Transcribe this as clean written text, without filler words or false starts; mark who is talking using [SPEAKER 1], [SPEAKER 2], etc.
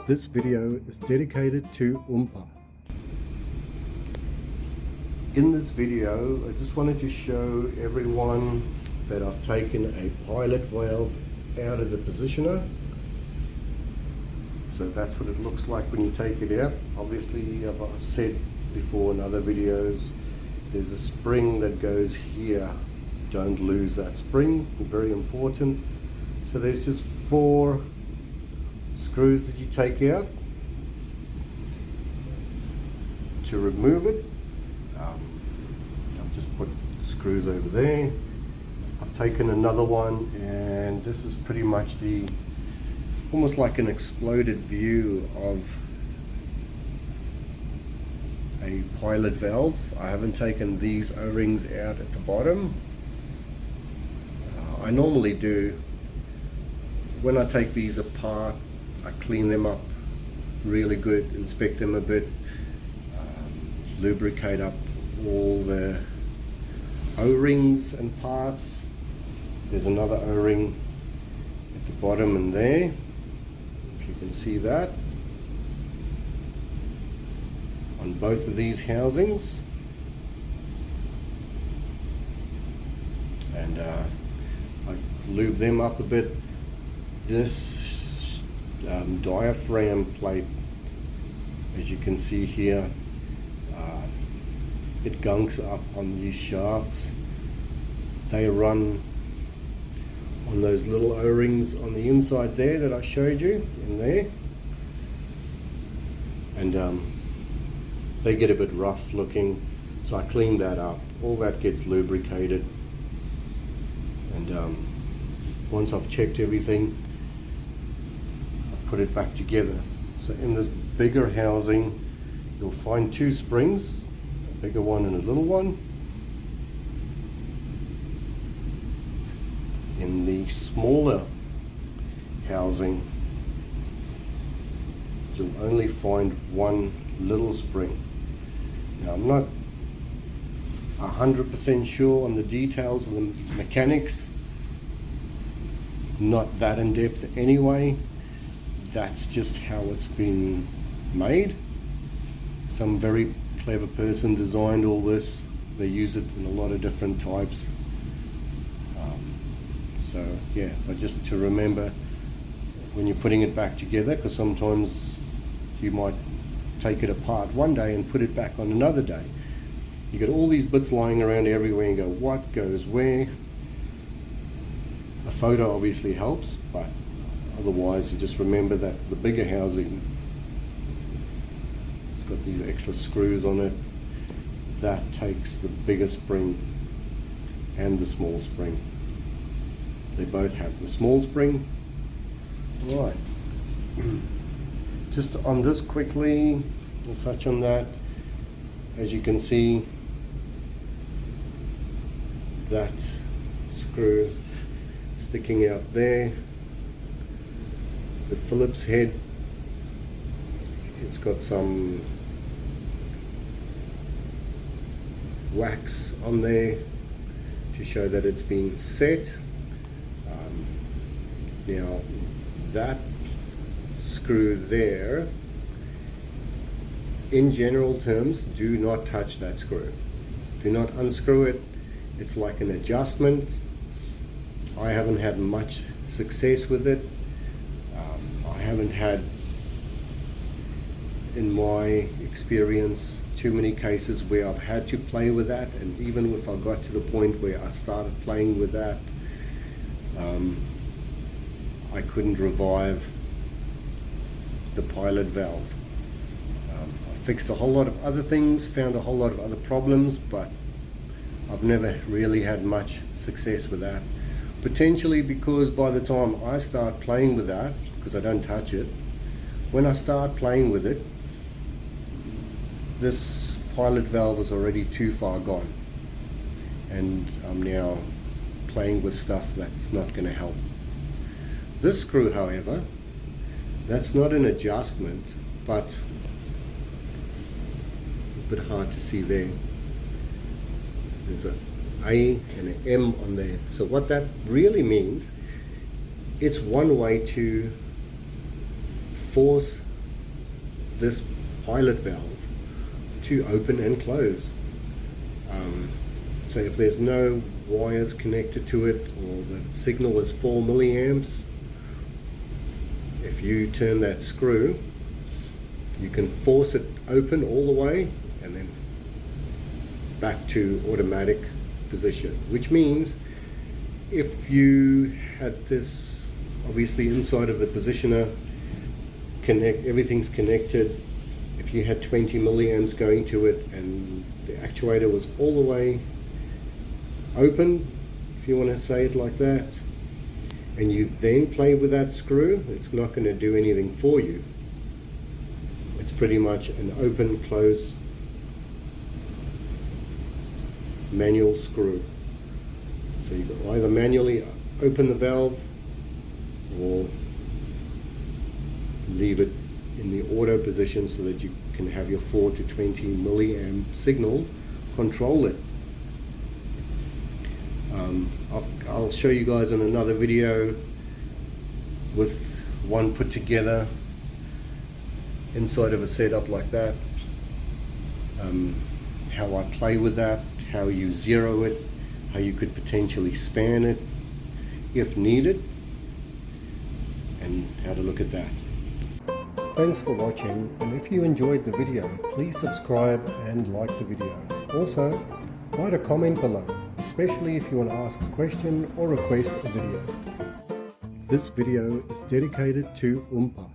[SPEAKER 1] This video is dedicated to Oompa. In this video, I just wanted to show everyone that I've taken a pilot valve out of the positioner. So that's what it looks like when you take it out. Obviously, as I've said before in other videos, there's a spring that goes here. Don't lose that spring, very important. So there's just 4 screws that you take out. To remove it, I've just put screws over there. I've taken another one, and this is pretty much almost like an exploded view of a pilot valve. I haven't taken these O-rings out at the bottom. I normally do. When I take these apart, I clean them up really good, inspect them a bit, lubricate up all the O-rings and parts. There's another O-ring at the bottom and there, if you can see that, on both of these housings. And I lube them up a bit. This diaphragm plate, as you can see here, it gunks up on these shafts. They run on those little O-rings on the inside there that I showed you in there, and they get a bit rough looking, so I clean that up. All that gets lubricated, and once I've checked everything, I put it back together. So in this bigger housing, you'll find 2 springs, a bigger one and a little one. In the smaller housing, you'll only find 1 little spring. Now, I'm not 100% sure on the details of the mechanics, not that in depth anyway. That's just how it's been made. Some very clever person designed all this. They use it in a lot of different types. So yeah, but just to remember when you're putting it back together, because sometimes you might take it apart one day and put it back on another day. You got all these bits lying around everywhere and go, what goes where? A photo obviously helps, but otherwise you just remember that the bigger housing, it's got these extra screws on it. That takes the bigger spring and the small spring. They both have the small spring. Right. Just on this quickly, we'll touch on that. As you can see, that screw sticking out there, the Phillips head, it's got some wax on there to show that it's been set. Now that screw there, in general terms, do not touch that screw. Do not unscrew it. It's like an adjustment. I haven't had much success with it. I haven't had, in my experience, too many cases where I've had to play with that, and even if I got to the point where I started playing with that, I couldn't revive the pilot valve. I fixed a whole lot of other things, found a whole lot of other problems, but I've never really had much success with that. Potentially because by the time I start playing with that, because I don't touch it, when I start playing with it, this pilot valve is already too far gone, and I'm now playing with stuff that's not going to help. This screw, however, that's not an adjustment, but a bit hard to see there. There's an A and an M on there. So what that really means, it's one way to force this pilot valve to open and close. So if there's no wires connected to it, or the signal is 4 milliamps, if you turn that screw, you can force it open all the way and then back to automatic position, which means if you had this obviously inside of the positioner, everything's connected. If you had 20 milliamps going to it and the actuator was all the way open, if you want to say it like that, and you then play with that screw, it's not going to do anything for you. It's pretty much an open close manual screw. So you can either manually open the valve or leave it in the auto position so that you can have your 4 to 20 milliamp signal control it. I'll show you guys in another video with one put together inside of a setup like that, how I play with that, how you zero it, how you could potentially span it if needed, and how to look at that. Thanks for watching, and if you enjoyed the video, please subscribe and like the video. Also, write a comment below, especially if you want to ask a question or request a video. This video is dedicated to Oompa.